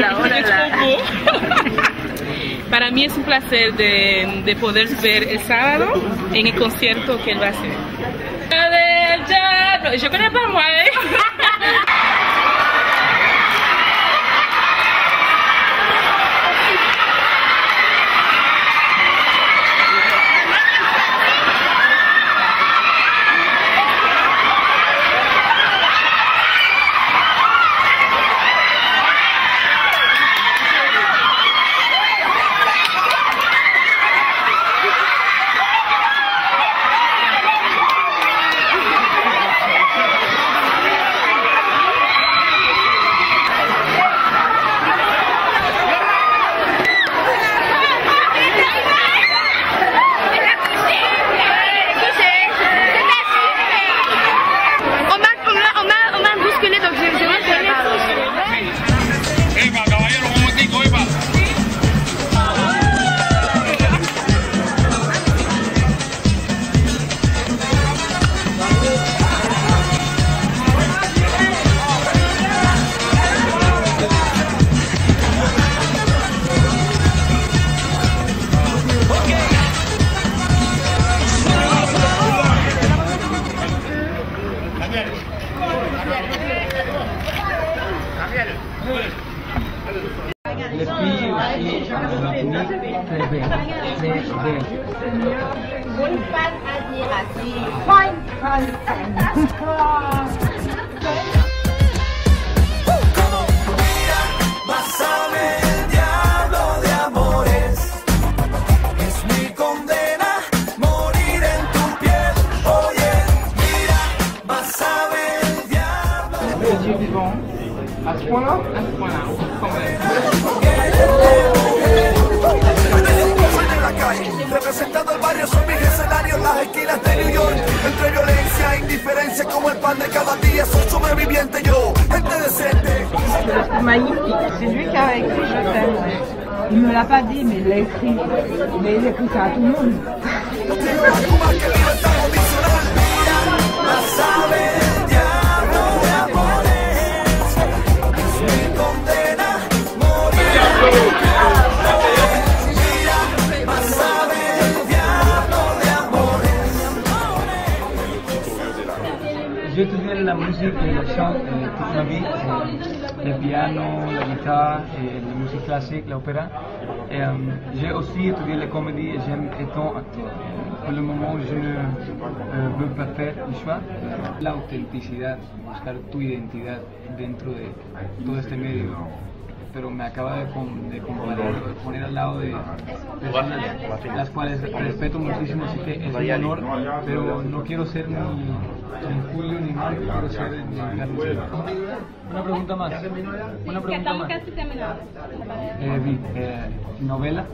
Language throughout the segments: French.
là, oh là là. Para mí es un placer de poder ver el sábado en el concierto que él va a hacer. Je connais pas moi. Les filles aussi, très bien. Une fan admirative. Vas a ver el diablo de amores, es mi condena, morir en tu piel. Oye, mira, vas a ver el diablo. Les yeux vivants, à ce point-là, quand même. Representando el barrio son mis escenarios, las esquinas de New York. Entre violencia e indiferencia como el pan de cada día. Soy sobreviviente yo, gente decente. C'est magnifique. C'est lui qui a écrit Je t'aime. Il me l'a pas dit, mais il l'a écrit. Mais il écrit ça à tout le monde. Vas a ver el diablo de amores, es mi condena, morir en tu piel. J'ai étudié la musique et le chant toute ma vie, le piano, la guitare, et la musique classique, l'opéra. J'ai aussi étudié la comédie et j'aime étant acteur. Pour le moment, je ne veux pas faire le choix. La autenticidad, buscar tu identidad dentro de todo este medio. Pero me acaba de poner al lado de personas las cuales respeto muchísimo, así que es un honor, pero no quiero ser ni Julio ni Marco, quiero ser ni Carlos. Una pregunta más. Una pregunta más. Novela.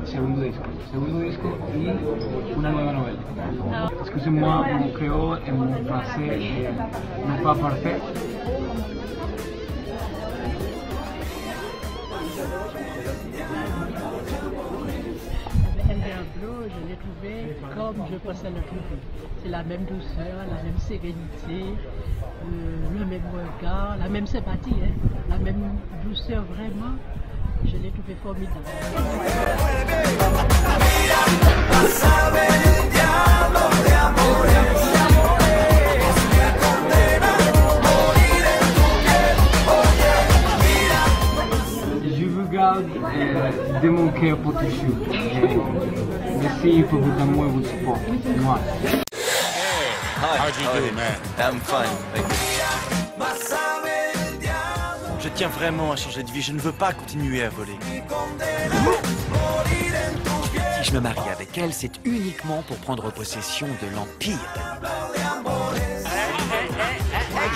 Segundo disco y una nueva novela. Excusez-moi, mon créole et mon français n'est pas parfait. Je l'ai trouvé comme je pensais le trouver. C'est la même douceur, la même sérénité, le même regard, la même sympathie, hein, la même douceur vraiment. Je l'ai trouvé formidable. Je vous garde de mon cœur pour toujours. Merci pour votre amour et votre support. Moi. How'd you do, man? Having fun. Je tiens vraiment à changer de vie. Je ne veux pas continuer à voler. Si je me marie avec elle, c'est uniquement pour prendre possession de l'Empire.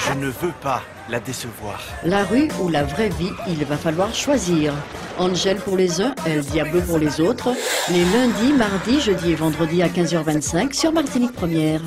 Je ne veux pas la décevoir. La rue ou la vraie vie, il va falloir choisir. Angel pour les uns, El Diablo pour les autres. Les lundis, mardis, jeudis et vendredis à 15h25 sur Martinique Première.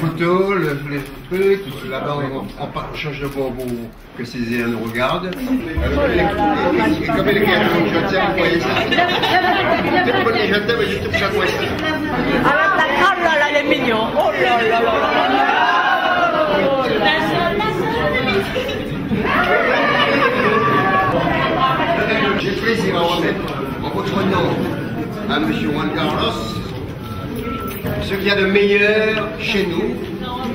photo, les trucs, là-bas on change de bord pour que Césaire nous regarde. Et comme il est je t'aime, vous voyez ça. Je t'aime et je te chaque fois ici. Alors ta grande là, elle est mignonne. Oh là là là là. J'ai plaisir à remettre en votre nom à M. Juan Carlos ce qu'il y a de meilleur chez nous,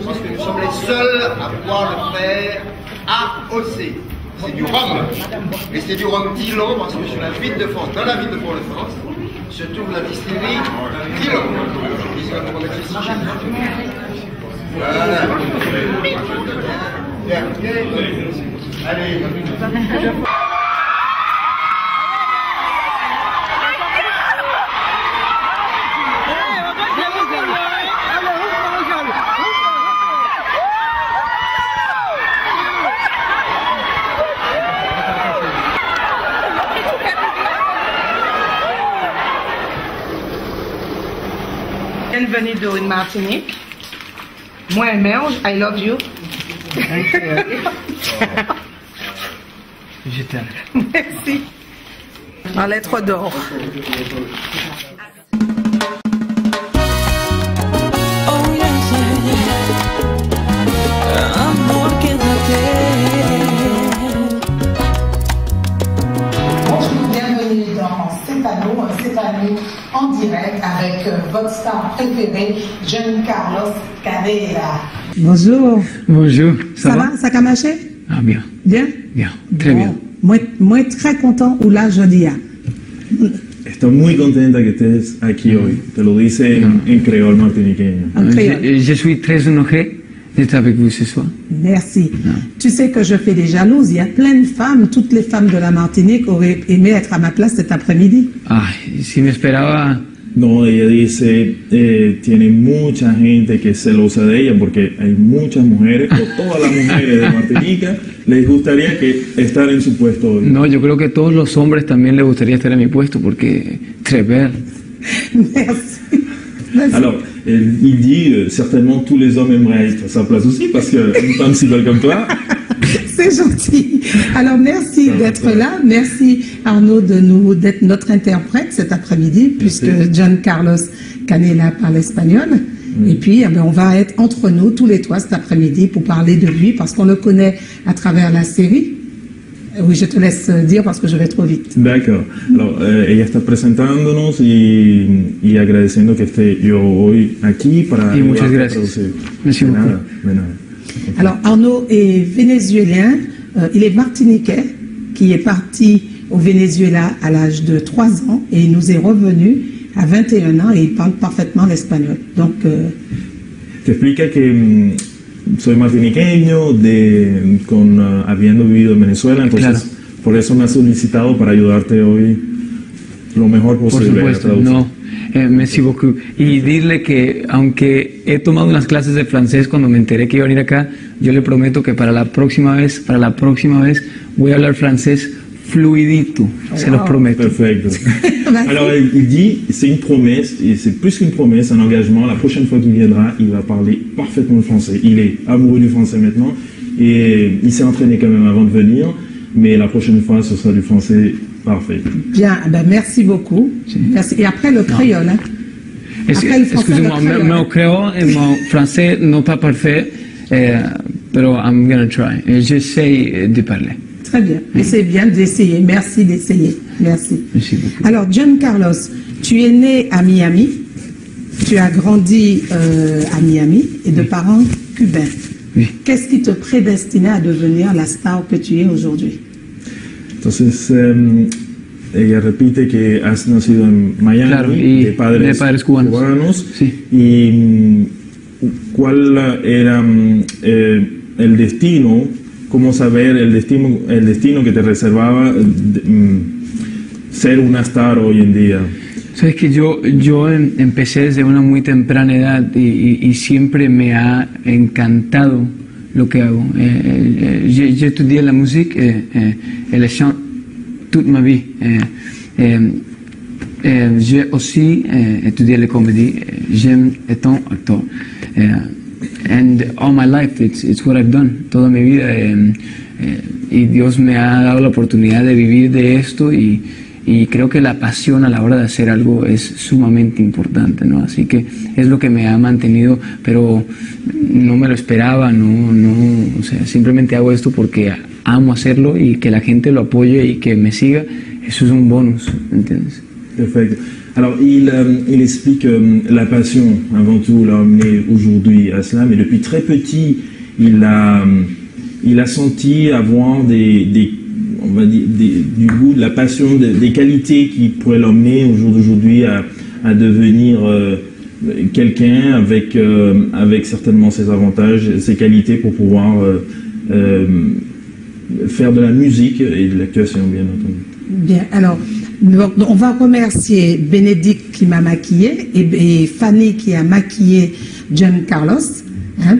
parce que nous sommes les seuls à pouvoir le faire AOC. C'est du rhum, et c'est du rhum Dillon, parce que sur la ville de France, dans la ville de Port-de-France, se trouve la distillerie Dillon. Ils vont remettre ici chez nous. Voilà. Bien. Allez. Bienvenido en Martinique. Moi, Merge, I love you. Je t'aime. Merci. En lettres d'or. Bienvenue dans cette année en direct avec votre star préférée, Giancarlo Canella. Bonjour. Bonjour. Ça va? Ça a marché? Ah, bien. Bien? Bien. Très bien. Moi, très content ou là, je dis. Estoy muy contenta que estés aquí hoy. Te lo dice en creol martiniqueño. Je suis très honoré d'être avec vous ce soir. Merci. Tu sais que je fais des jalouses. Il y a plein de femmes, toutes les femmes de la Martinique auraient aimé être à ma place cet après-midi. Ah, si me esperaba. No, ella dice, tiene mucha gente que es celosa de ella porque hay muchas mujeres, o todas las mujeres de Martinica, les gustaría que estar en su puesto hoy. No, yo creo que todos los hombres también les gustaría estar en mi puesto porque très belle. Merci. Alors, il dit, certainement tous les hommes aimeraient être à sa place aussi parce qu'une femme si belle comme toi. C'est gentil. Alors, merci d'être là. Merci, Arnaud, d'être notre interprète cet après-midi, puisque Giancarlo Canella parle espagnol. Et puis, on va être entre nous, tous les trois, cet après-midi, pour parler de lui, parce qu'on le connaît à travers la série. Oui, je te laisse dire parce que je vais trop vite. D'accord. Alors, ella está presentándonos y agradeciendo que esté yo hoy aquí para muchas ayudar a gracias. traducir. Merci beaucoup. De nada. Alors, Arnaud est vénézuélien, il est martiniquais, qui est parti au Venezuela à l'âge de 3 ans et il nous est revenu à 21 ans et il parle parfaitement l'espagnol. Donc, Te explica que soy martiniqueño, habiendo vivido en Venezuela, entonces Claro. por eso me ha solicitado para ayudarte hoy lo mejor Por posible. supuesto, no. Merci beaucoup. Y decirle que aunque he tomado unas clases de francés cuando me enteré que iba a venir acá, yo le prometo que para la próxima vez voy a hablar francés fluidito, se los prometo. Perfecto. Alors il dit, c'est une promesse, et c'est plus qu'une promesse, un engagement. La prochaine fois qu'il viendra, il va parler parfaitement le français. Il est amoureux du français maintenant, et il s'est entraîné quand même avant de venir, mais la prochaine fois, ce sera du français parfait. bien, merci beaucoup. Merci. Et après le créole, hein. Après le français, Excusez-moi, le créole. mon créole et mon français non pas parfait, pero I'm gonna try. J'essaie de parler. Très bien. Et c'est bien d'essayer. Merci d'essayer. Merci. Merci beaucoup. Alors, Giancarlo, tu es né à Miami. Tu as grandi à Miami et de parents cubains. Oui. Qu'est-ce qui te prédestinait à devenir la star que tu es aujourd'hui? Entonces, ella repite que has nacido en Miami, Claro, y de padres cubanos. Sí. ¿Y cuál era el destino, cómo saber el destino que te reservaba ser una star hoy en día? Sabes que yo empecé desde una muy temprana edad y siempre me ha encantado lo que hago. J'ai étudié la musique et le chant toute ma vie. J'ai aussi étudié la comédie. J'aime étant acteur. and all my life it's what I've done, toda mi vida, y Dios me ha dado la oportunidad de vivir de esto y creo que la pasión a la hora de hacer algo es sumamente importante, ¿no? Así que es lo que me ha mantenido, pero no me lo esperaba, o sea, simplemente hago esto porque amo hacerlo y que la gente lo apoye y que me siga, eso es un bonus, ¿entiendes? Perfect. Alors, il explique la passion, avant tout, l'a amené aujourd'hui à cela, mais depuis très petit, il a senti avoir on va dire, du goût, de la passion, des qualités qui pourraient l'emmener au jour d'aujourd'hui à devenir quelqu'un avec certainement ses avantages, ses qualités pour pouvoir faire de la musique et de l'actuation, bien entendu. Bien, alors, on va remercier Bénédicte qui m'a maquillée et Fanny qui a maquillé John Carlos.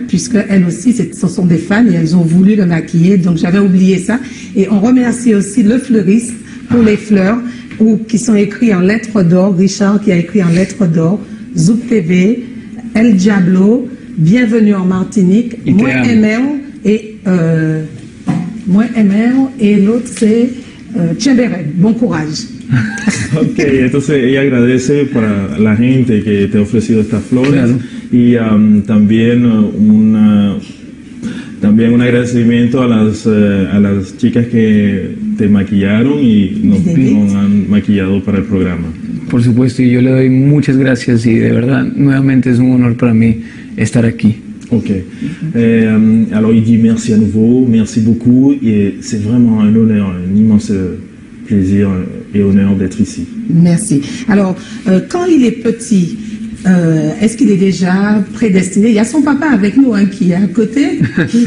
Puisque elles aussi, ce sont des fans et elles ont voulu le maquiller, donc j'avais oublié ça. Et on remercie aussi le fleuriste pour les fleurs qui sont écrits en lettres d'or, Richard qui a écrit en lettres d'or, Zouk TV, El Diablo, Bienvenue en Martinique, Moi Emeo et l'autre c'est Chemberet, bon courage. Ok, entonces ella agradece para la gente que te ha ofrecido estas flores, claro. Y también un agradecimiento a las chicas que te maquillaron y nos han maquillado para el programa. Por supuesto, y yo le doy muchas gracias y de verdad, nuevamente es un honor para mí estar aquí. Ok. Alors il dit merci à nouveau, merci beaucoup, et c'est vraiment un honneur, un immense plaisir et honneur d'être ici. Merci. Alors, quand il est petit, est-ce qu'il est déjà prédestiné? Il y a son papa avec nous qui est à côté,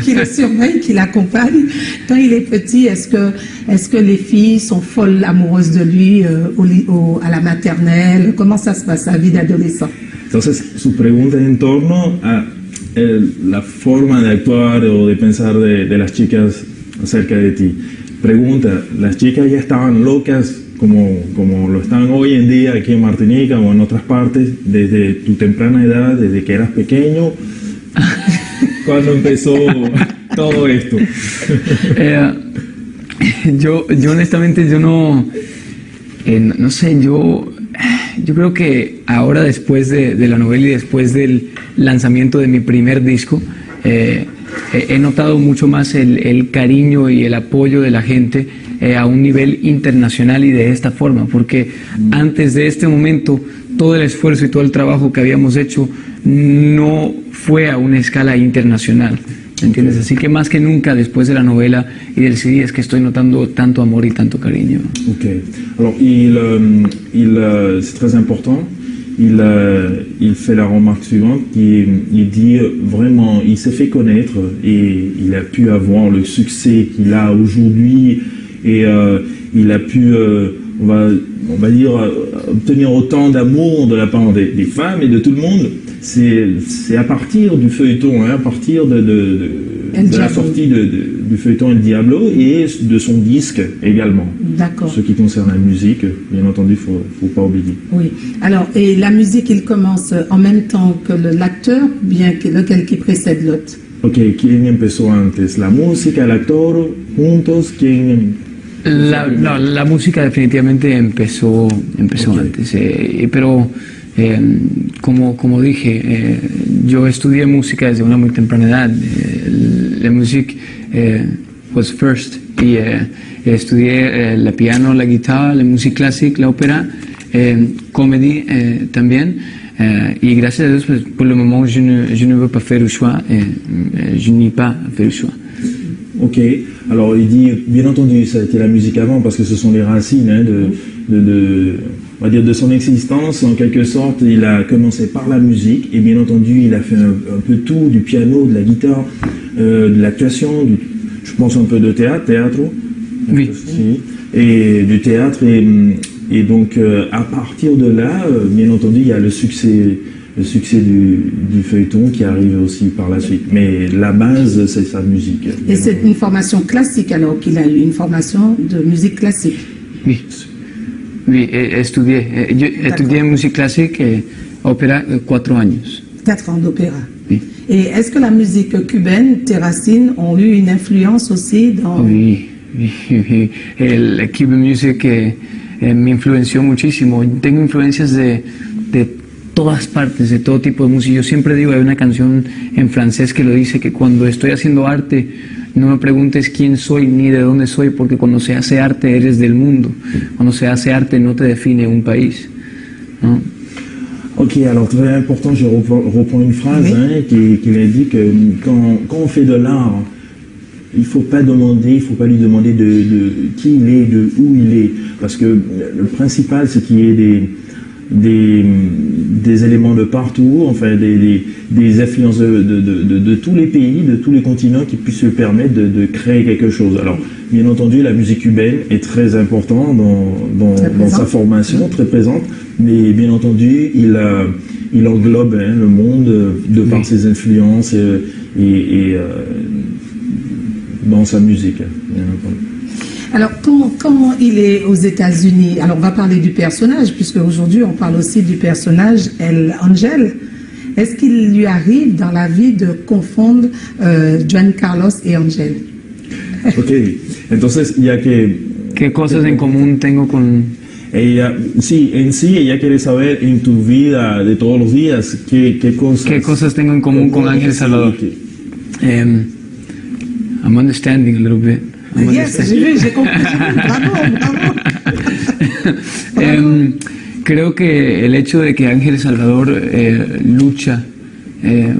qui le surveille, qui l'accompagne. Quand il est petit, est-ce que les filles sont folles amoureuses de lui à la maternelle? Comment ça se passe, la vie d'adolescent? Entonces, su pregunta es en torno a la forma de actuar o de pensar de las chicas acerca de ti. Pregunta, ¿las chicas ya estaban locas como lo están hoy en día aquí en Martinica o en otras partes desde tu temprana edad, desde que eras pequeño? ¿Cuándo empezó todo esto? Yo honestamente no sé, yo creo que ahora después de la novela y después del lanzamiento de mi primer disco, he notado mucho más el cariño y el apoyo de la gente a un nivel internacional y de esta forma, porque antes de este momento todo el esfuerzo y todo el trabajo que habíamos hecho no fue a una escala internacional, ¿entiendes? Así que más que nunca después de la novela y del CD es que estoy notando tanto amor y tanto cariño. Ok, alors c'est très important. Il fait la remarque suivante, il dit vraiment, il s'est fait connaître et il a pu avoir le succès qu'il a aujourd'hui et il a pu, on va dire, obtenir autant d'amour de la part des femmes et de tout le monde. C'est à partir du feuilleton, à partir de la sortie du feuilleton El Diablo et de son disque également. D'accord. Ce qui concerne la musique, bien entendu, faut pas oublier. Oui. Alors, et la musique, il commence en même temps que l'acteur, bien que lequel qui précède l'autre? Ok, ¿quién empezó antes? ¿La música, el actor, juntos? ¿Quién? La música definitivamente empezó okay. Antes, pero como dije, yo estudié música desde una muy temprana edad. La música was first y estudié la piano, la guitarra, la música clásica, la ópera, comedy también. Y gracias a Dios, pues, pour le moment, je ne veux pas faire le choix. Je n'ai pas fait le choix. Ok, alors il dit, bien entendu, ça a été la musique avant parce que ce sont les racines on va dire de son existence. En quelque sorte, il a commencé par la musique et bien entendu, il a fait un peu tout, du piano, de la guitare, de l'actuation, je pense un peu de théâtre. Oui. Et du théâtre et donc à partir de là, bien entendu, il y a le succès du feuilleton qui arrive aussi par la suite. Mais la base, c'est sa musique. Et c'est une formation classique alors qu'il a eu, une formation de musique classique? Oui, estudié musique classique et opéra 4 años. 4 ans d'opéra. Et est-ce que la musique cubaine, tes racines, ont eu une influence aussi dans... Oui. El Cuban Music me influenció muchísimo. Tengo influencias de todas partes, de todo tipo de música. Yo siempre digo, hay una canción en francés que lo dice, que cuando estoy haciendo arte, no me preguntes quién soy ni de dónde soy, porque cuando se hace arte eres del mundo. Cuando se hace arte no te define un país, ¿no? Ok, alors très important, je reprends une phrase qui a dit que quand on fait de l'art, il ne faut pas lui demander de qui il est, de où il est, parce que le principal c'est qu'il y ait des éléments de partout, enfin des influences de tous les pays, de tous les continents qui puissent se permettre de créer quelque chose. Alors, bien entendu, la musique cubaine est très importante dans sa formation, très présente, mais bien entendu, il englobe le monde de par ses influences et dans sa musique, bien entendu. Alors, quand il est aux États-Unis, alors on va parler du personnage, puisque aujourd'hui on parle aussi du personnage Ángel. Est-ce qu'il lui arrive dans la vie de confondre Juan Carlos et Ángel? Ok, entonces ya que... ¿Qué cosas en común tengo con...? Ella quiere saber en tu vida de todos los días qué cosas... ¿Qué cosas tengo en común con Ángel Salvador? I'm understanding a little bit. Yes, j'ai compris. Bravo. Creo que el hecho de que Ángel Salvador lucha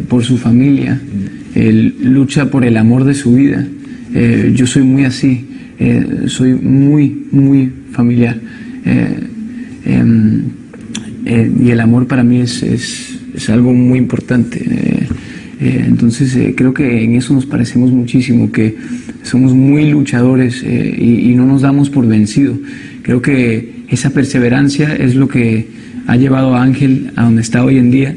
por su familia, lucha por el amor de su vida, yo soy muy así, soy muy familiar. Y el amor para mí es algo muy importante. Entonces creo que en eso nos parecemos muchísimo, que somos muy luchadores y no nos damos por vencido. Creo que esa perseverancia es lo que ha llevado a Ángel a donde está hoy en día,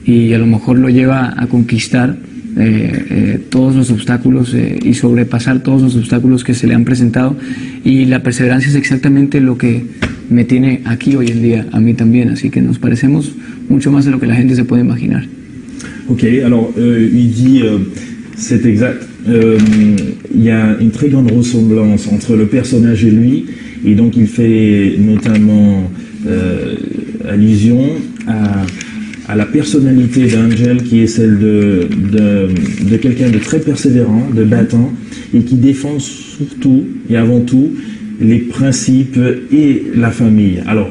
y a lo mejor lo lleva a conquistar todos los obstáculos y sobrepasar todos los obstáculos que se le han presentado, y la perseverancia es exactamente lo que me tiene aquí hoy en día, a mí también, así que nos parecemos mucho más de lo que la gente se puede imaginar. Ok, alors il dit, c'est exact, il y a une très grande ressemblance entre le personnage et lui, et donc il fait notamment allusion à la personnalité d'Ángel, qui est celle de quelqu'un de très persévérant, de battant, et qui défend surtout et avant tout les principes et la famille. Alors,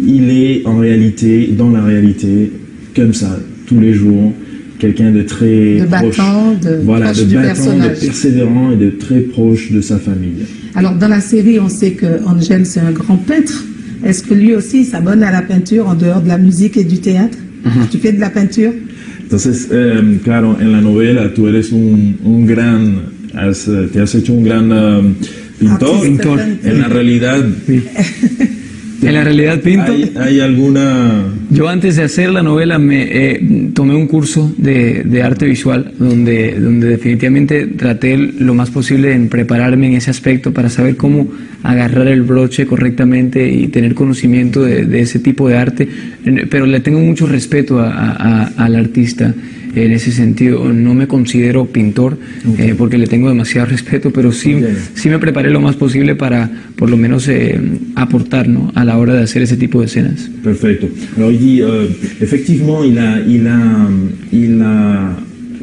il est en réalité, dans la réalité, comme ça, tous les jours, quelqu'un de très proche, de persévérant et de très proche de sa famille. Alors, dans la série, on sait que Ángel, c'est un grand peintre. Est-ce que lui aussi s'abonne à la peinture en dehors de la musique et du théâtre? Tu fais de la peinture? Entonces, claro, en la novela tú eres un gran, te has hecho un gran pintor. En la realidad... En la realidad pinto. ¿Hay alguna...? Yo antes de hacer la novela tomé un curso de arte visual donde definitivamente traté lo más posible en prepararme en ese aspecto para saber cómo agarrar el broche correctamente y tener conocimiento de ese tipo de arte, pero le tengo mucho respeto al artista. En ese sentido, no me considero pintor, porque le tengo demasiado respeto, pero sí me preparé lo más posible para, por lo menos, aportar, ¿no?, a la hora de hacer ese tipo de escenas. Perfecto. Alors il dit, effectivement, il a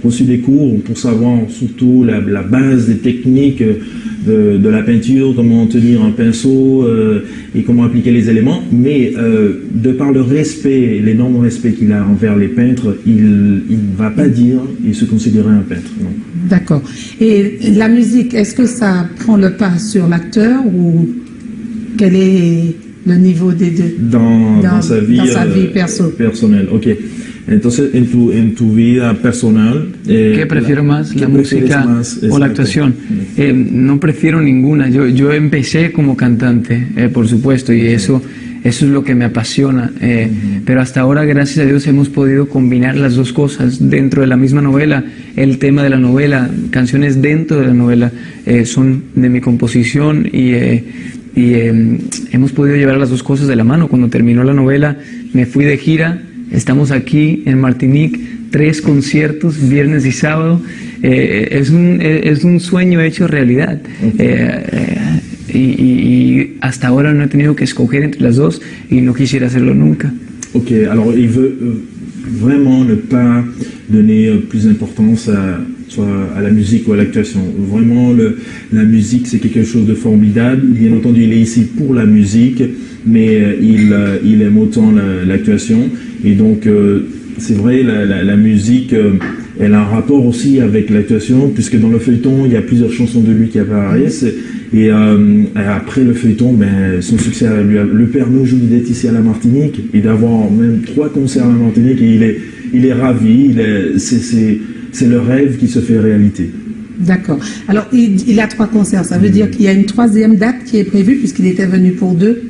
reçu des cours pour savoir surtout la base des techniques de la peinture, comment tenir un pinceau et comment appliquer les éléments, mais de par le respect, l'énorme respect qu'il a envers les peintres, il ne va pas dire et se considérer un peintre. D'accord. Et la musique, est-ce que ça prend le pas sur l'acteur, ou quel est le niveau des deux dans sa vie personnelle? Ok. Entonces, en tu vida personal... ¿Qué prefiero más, la música o la actuación? No prefiero ninguna. Yo empecé como cantante, por supuesto, y eso es lo que me apasiona. Pero hasta ahora, gracias a Dios, hemos podido combinar las dos cosas dentro de la misma novela. El tema de la novela, canciones dentro de la novela, son de mi composición, y hemos podido llevar las dos cosas de la mano. Cuando terminó la novela, me fui de gira Estamos aquí en Martinique, 3 conciertos, viernes y sábado. Es un sueño hecho realidad. Y hasta ahora no he tenido que escoger entre las dos y no quisiera hacerlo nunca. Ok, alors il veut vraiment ne pas donner plus d'importance à la musique ou à l'actuation. Vraiment, la musique, c'est quelque chose de formidable. Bien entendu, il est ici pour la musique, mais il aime autant l'actuation. Et donc, c'est vrai, la musique, elle a un rapport aussi avec l'actuation, puisque dans le feuilleton, il y a plusieurs chansons de lui qui apparaissent. Et après le feuilleton, ben, son succès lui permet aujourd'hui d'être ici à la Martinique et d'avoir même 3 concerts à la Martinique. Et il est ravi, c'est le rêve qui se fait réalité. D'accord. Alors, il a 3 concerts. Ça veut dire qu'il y a une 3e date qui est prévue puisqu'il était venu pour 2.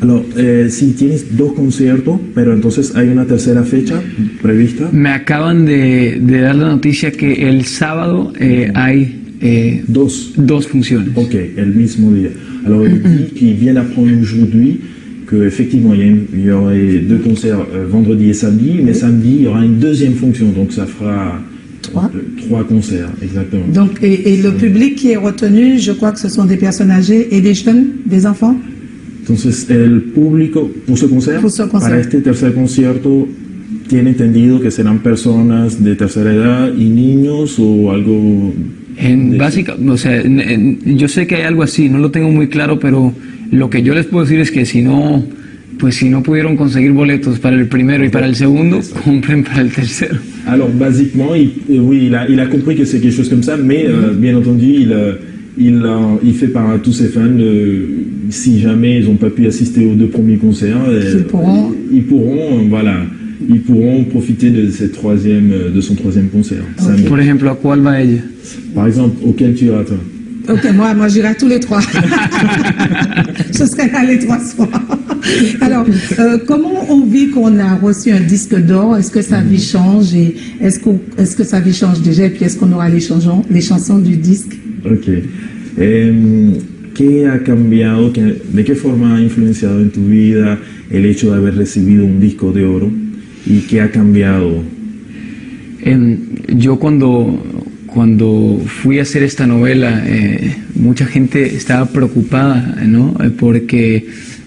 Alors, si tienes 2 conciertos, pero entonces hay una tercera fecha prevista. Me acaban de dar la noticia que el sábado hay 2 funciones. Ok, el mismo día. Alors, il dit qu'il vient d'apprendre aujourd'hui qu'effectivement, il y aurait 2 concerts vendredi et samedi, mais samedi, il y aura une 2e fonction, donc ça fera 3 concerts, exactement. Donc, et le public qui est retenu, je crois que ce sont des personnes âgées et des jeunes, des enfants. Entonces, el público, pour ce concert, para este tercer concierto, tiene entendido que serán personas de tercera edad y niños o algo... O sea, yo sé que hay algo así, no lo tengo muy claro, pero lo que yo les puedo decir es que si no pudieron conseguir boletos para el primero y para el segundo, compren para el tercero. Alors, basiquement, oui, il a compris que c'est quelque chose comme ça, mais bien entendu, il fait part à tous ses fans, si jamais ils n'ont pas pu assister aux 2 premiers concerts, ils pourront profiter de son 3e concert. Okay. Por ejemplo, ¿a cuál va ella? Par exemple, auquel tu iras toi? Ok, moi j'irai à tous les 3. Je serai là les 3 soirs. Alors, comment on vit qu'on a reçu un disque d'or? Est-ce que sa vie change? Et est-ce que sa vie change déjà? Et puis est-ce qu'on aura les chansons du disque? Ok. ¿Qué ha cambiado? ¿De qué forma ha influenciado en tu vida el hecho de haber recibido un disco de oro? ¿Y qué ha cambiado? Yo cuando fui a hacer esta novela, mucha gente estaba preocupada, ¿no? Porque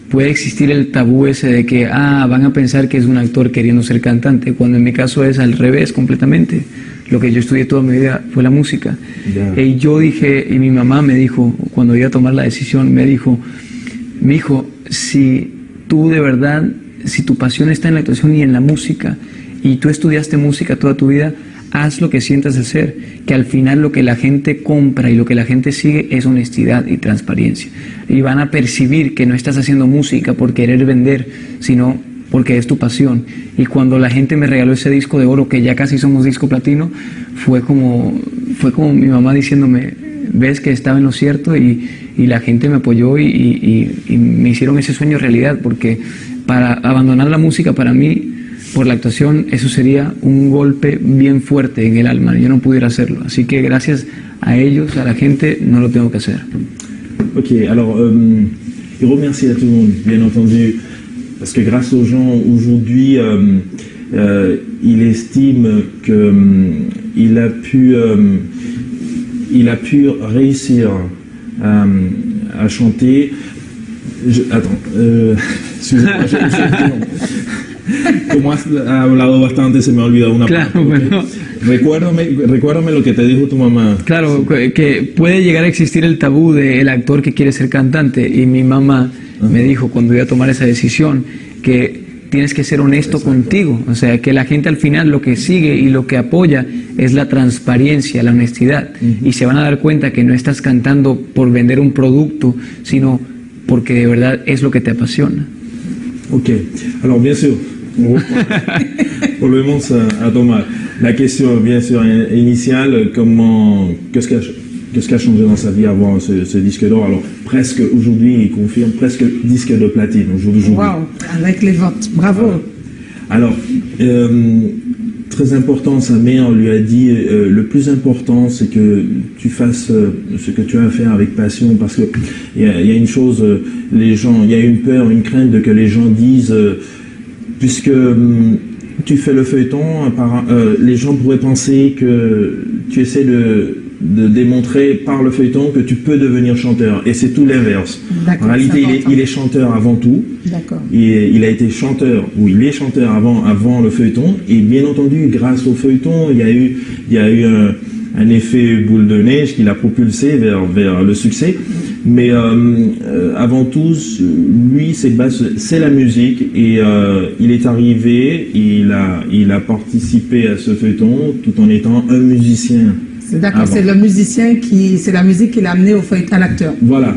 puede existir el tabú ese de que van a pensar que es un actor queriendo ser cantante, cuando en mi caso es al revés completamente. Lo que yo estudié toda mi vida fue la música. Y yo dije, y mi mamá me dijo, cuando iba a tomar la decisión, me dijo, mi hijo, si tú de verdad, si tu pasión está en la actuación y en la música, y tú estudiaste música toda tu vida, haz lo que sientas hacer, que al final lo que la gente compra y lo que la gente sigue es honestidad y transparencia. Y van a percibir que no estás haciendo música por querer vender, sino porque es tu pasión. Y cuando la gente me regaló ese disco de oro, que ya casi somos disco platino, fue como mi mamá diciéndome, ves que estaba en lo cierto, y la gente me apoyó y me hicieron ese sueño realidad, porque para abandonar la música para mí, por la actuación, eso sería un golpe bien fuerte en el alma, yo no pudiera hacerlo. Así que gracias a ellos, a la gente, no lo tengo que hacer. Ok, alors, il remercie à tout le monde, bien entendu, parce que grâce aux gens, aujourd'hui, il estime qu'il a pu réussir à chanter. Excusez-moi, como has hablado bastante, se me ha olvidado una parte. Bueno. Recuérdame lo que te dijo tu mamá. Claro, que puede llegar a existir el tabú del actor que quiere ser cantante, y mi mamá me dijo cuando iba a tomar esa decisión que tienes que ser honesto contigo, o sea, que la gente al final lo que sigue y lo que apoya es la transparencia, la honestidad, y se van a dar cuenta que no estás cantando por vender un producto, sino porque de verdad es lo que te apasiona. Ok, alors bien sûr, volvemos a tomar la question bien sûr initiale, qu'est-ce qui a changé dans sa vie avant ce disque d'or? Alors presque aujourd'hui, il confirme presque disque de platine aujourd'hui. Wow, avec les ventes, bravo. Alors, très important, sa mère lui a dit, le plus important c'est que tu fasses ce que tu as à faire avec passion, parce que il y a une chose, les gens, il y a une peur, une crainte de que les gens disent, puisque tu fais le feuilleton, les gens pourraient penser que tu essaies de démontrer par le feuilleton que tu peux devenir chanteur. Et c'est tout l'inverse. En réalité, il est chanteur avant tout. D'accord. Et il a été chanteur, ou il est chanteur avant le feuilleton. Et bien entendu, grâce au feuilleton, il y a eu un effet boule de neige qui l'a propulsé vers le succès. Mais avant tout, lui, c'est la musique. Et il est arrivé, il a participé à ce feuilleton tout en étant un musicien. D'accord, c'est le musicien c'est la musique qui l'a amené à l'acteur. Voilà.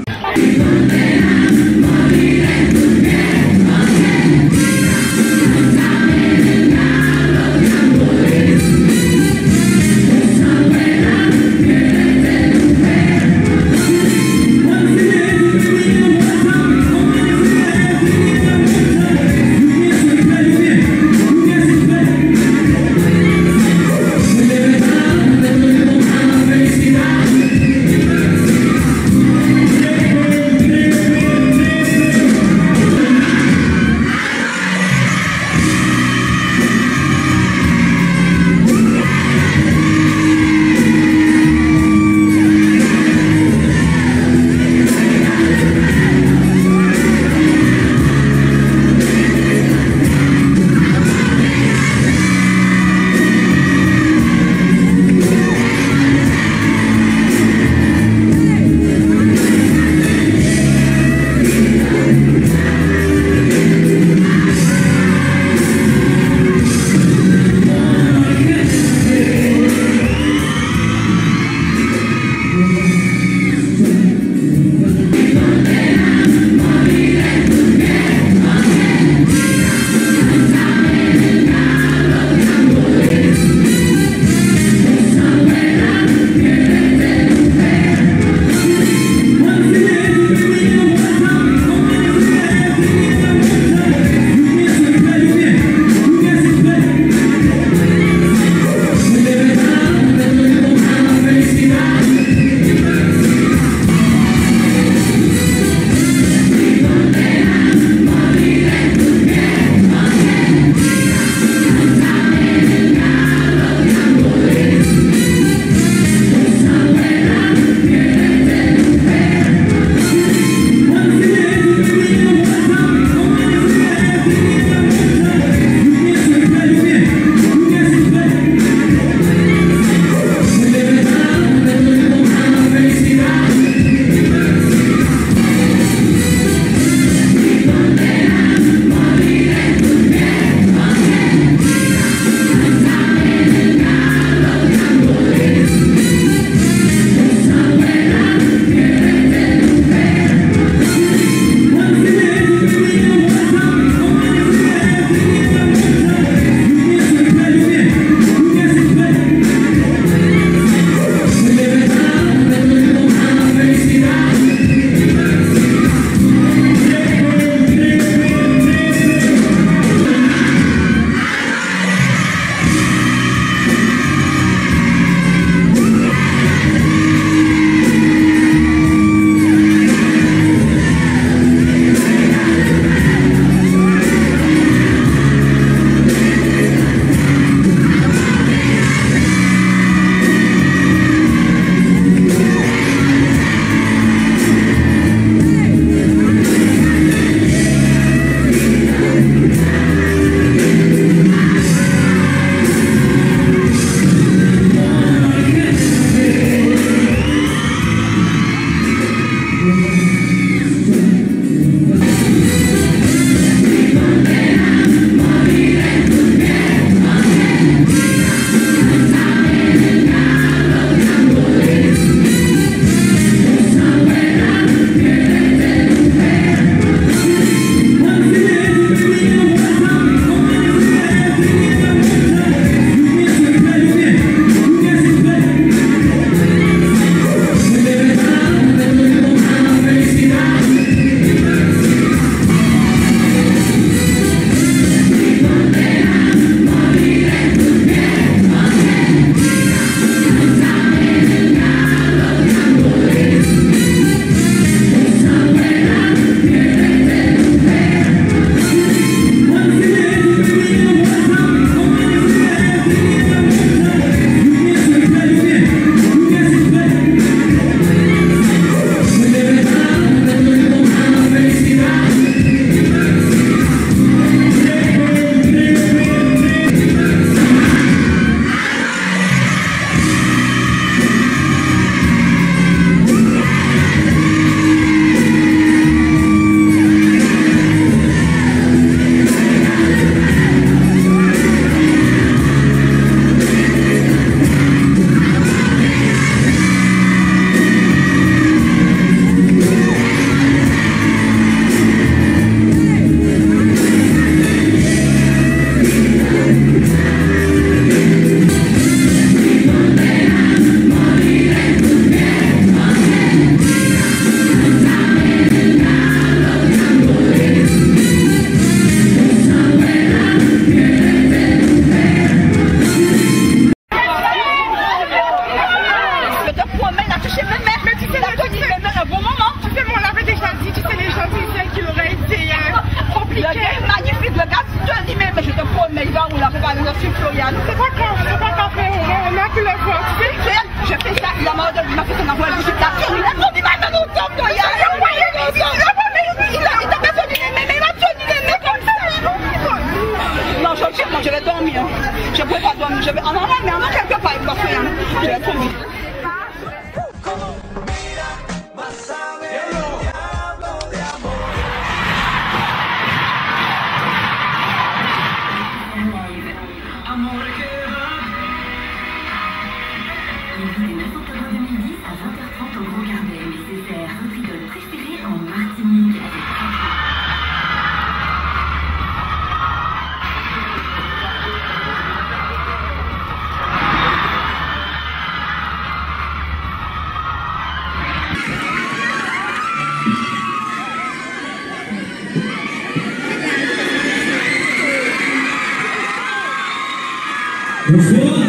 Bonsoir.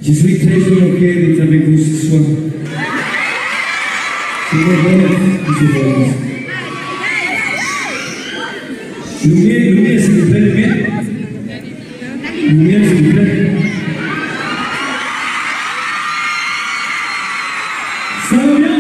Je suis très honoré d'être avec vous ce soir. C'est mon honneur, monsieur Florence. Lumière, s'il vous plaît, lumière. Lumière, s'il vous plaît. Ça va bien?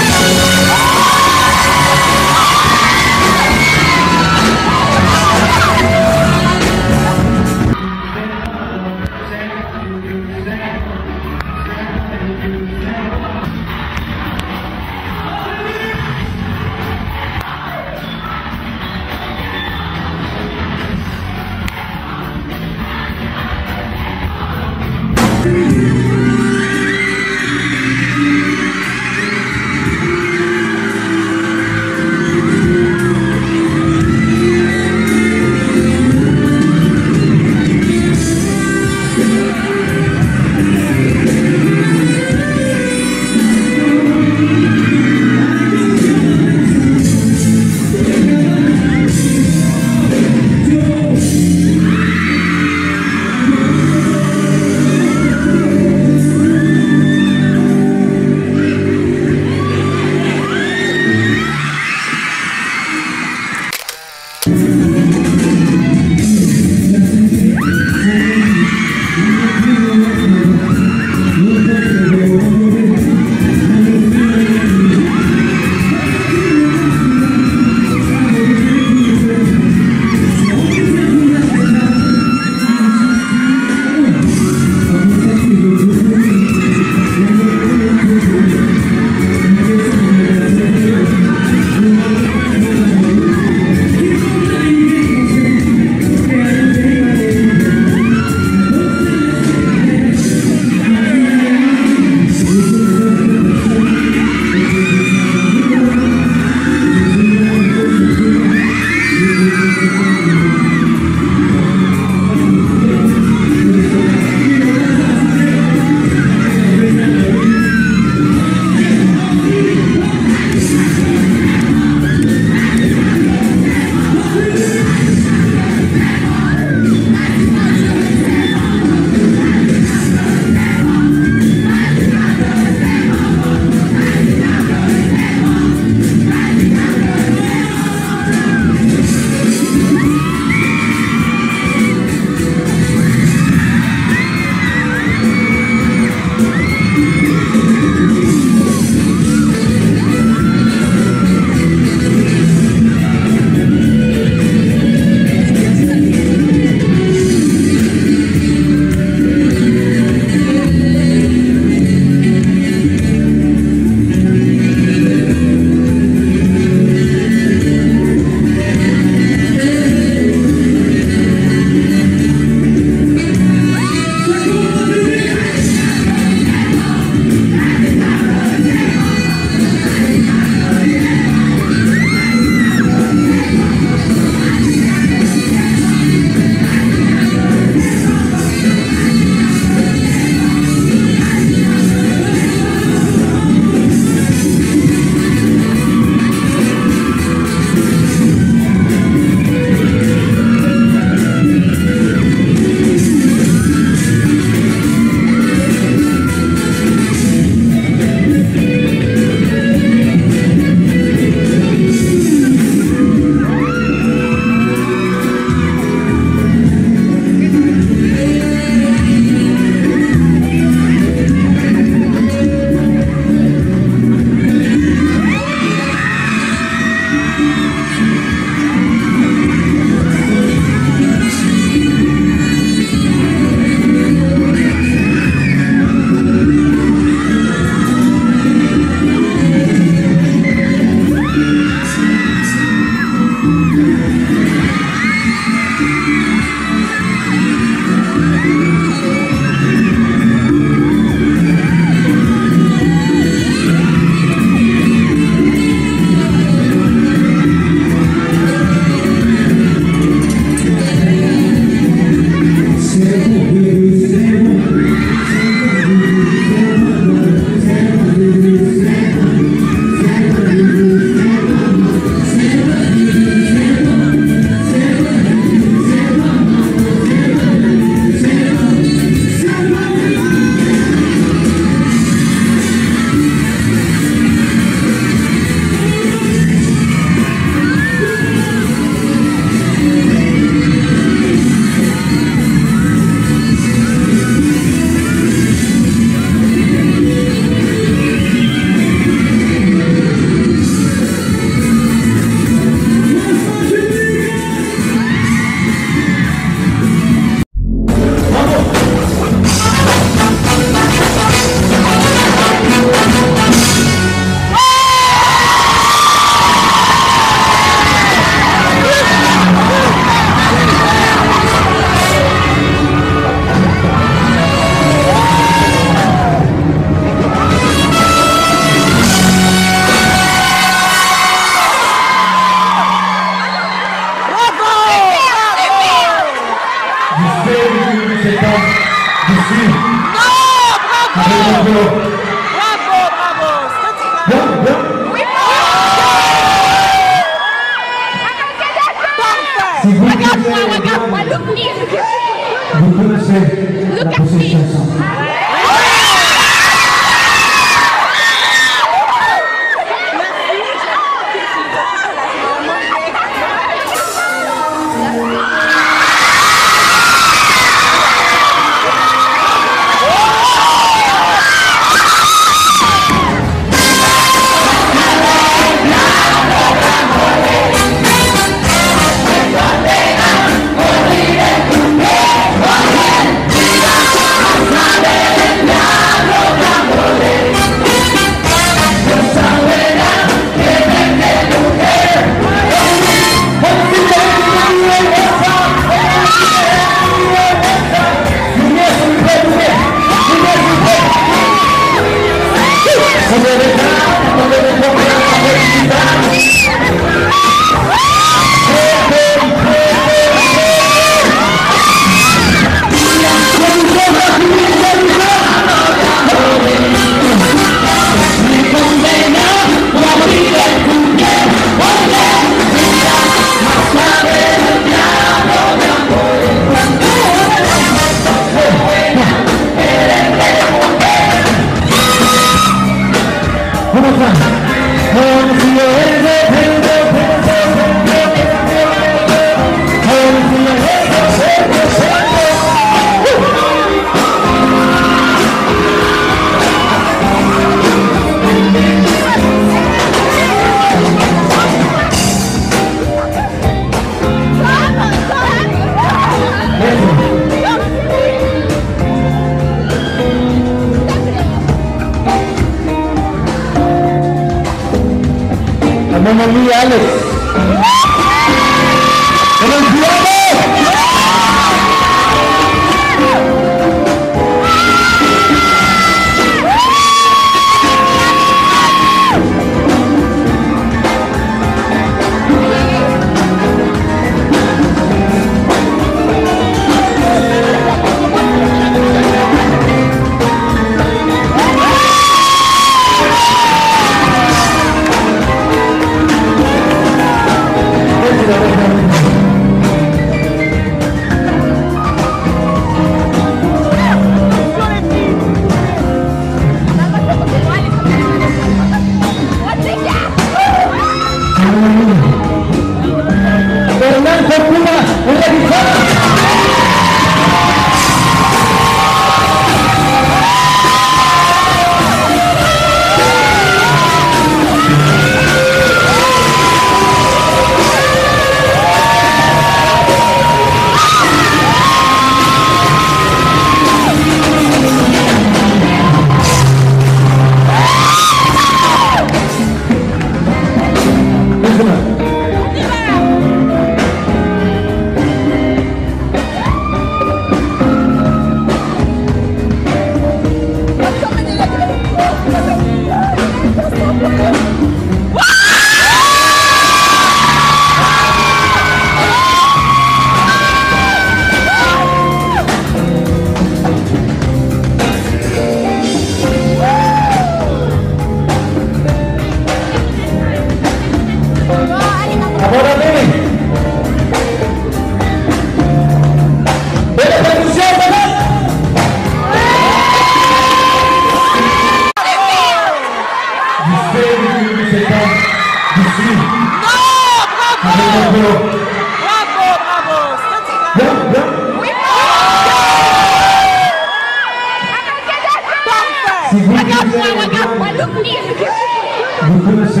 Vous connaissez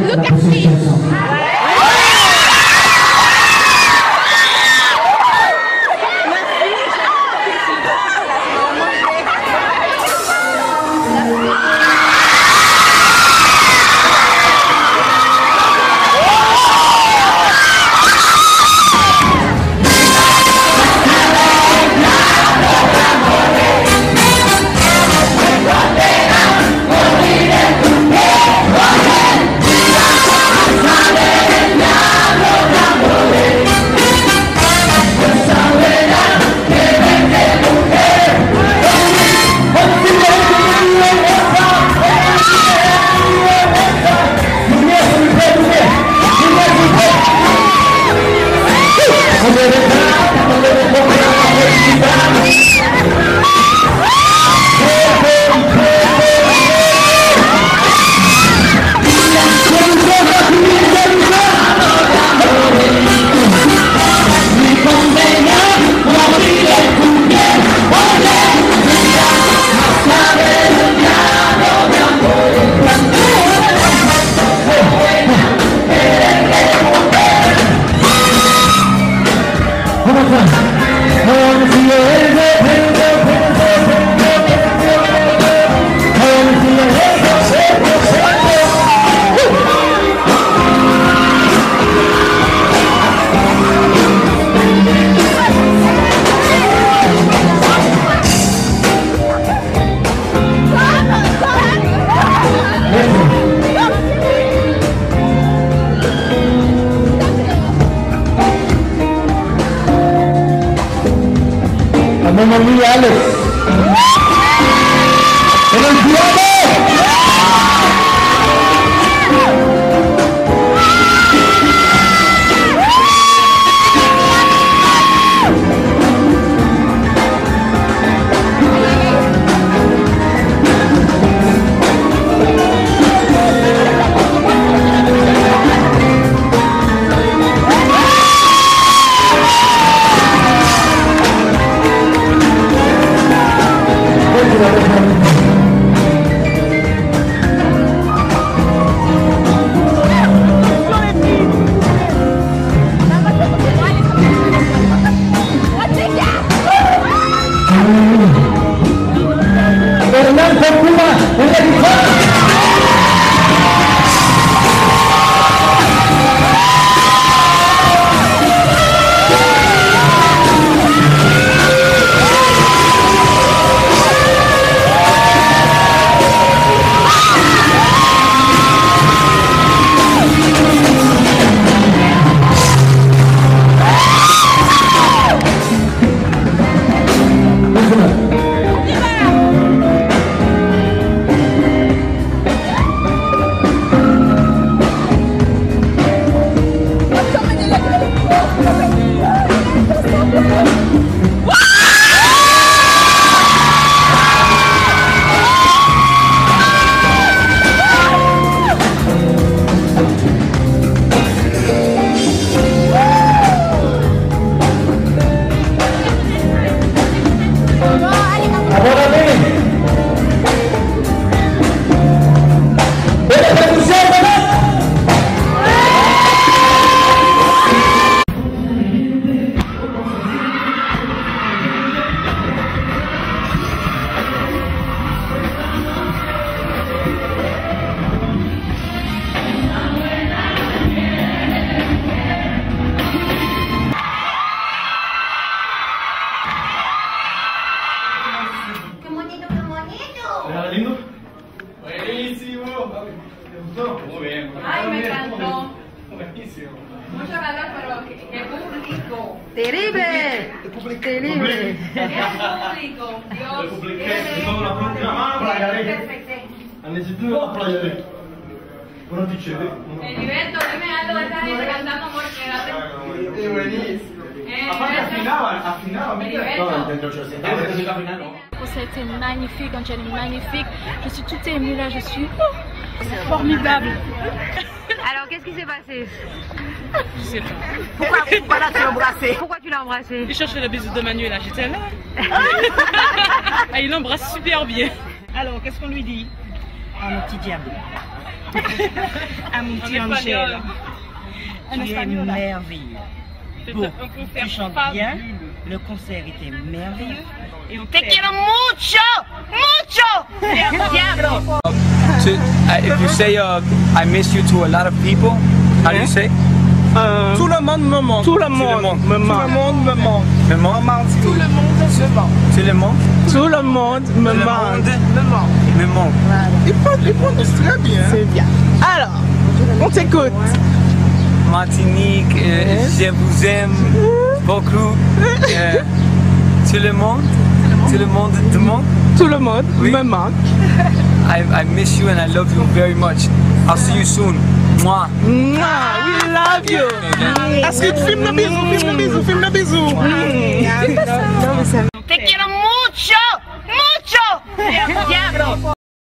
la prochaine chanson. Vale. Ay, me encantó. Muchas gracias, pero qué público. Terrible. Terrible. Qué público. Dios. Heriberto, dime algo de esta gente cantando amor. Es buenísimo. Aparte afinaba, C'était magnifique, Angel est magnifique. Je suis toute émue là, je suis formidable. Alors, qu'est-ce qui s'est passé? Je sais pas. Pourquoi l'as-tu embrassé? Pourquoi tu l'as embrassé? Il cherchait le bisou de Manuela, j'étais là. Ah, il l'embrasse super bien. Alors, qu'est-ce qu'on lui dit? À mon petit diable. À mon petit En Angel. espagnol. Tu es merveilleux. Bon, un concert tu chantes fabuleux. bien. Le concert était merveilleux. Et on Te quiero mucho, mucho. Diablo. If you say I miss you to a lot of people, how do you say? Tout le monde me manque. Tout le monde me manque. Tout le monde me manque. Me manque. Tout le monde me manque. Tout le monde? Tout le monde me manque. Me manque. Il prononce très bien. C'est bien. Alors, on t'écoute. Martinique, je vous aime beaucoup. Tout le monde? Tout le monde te manque? Tout le monde me manque. I miss you and I love you very much. I'll see you soon. Mwah. Mwah, we love you. Est-ce que tu filmes le bisou? Filme le bisou. Non, mais ça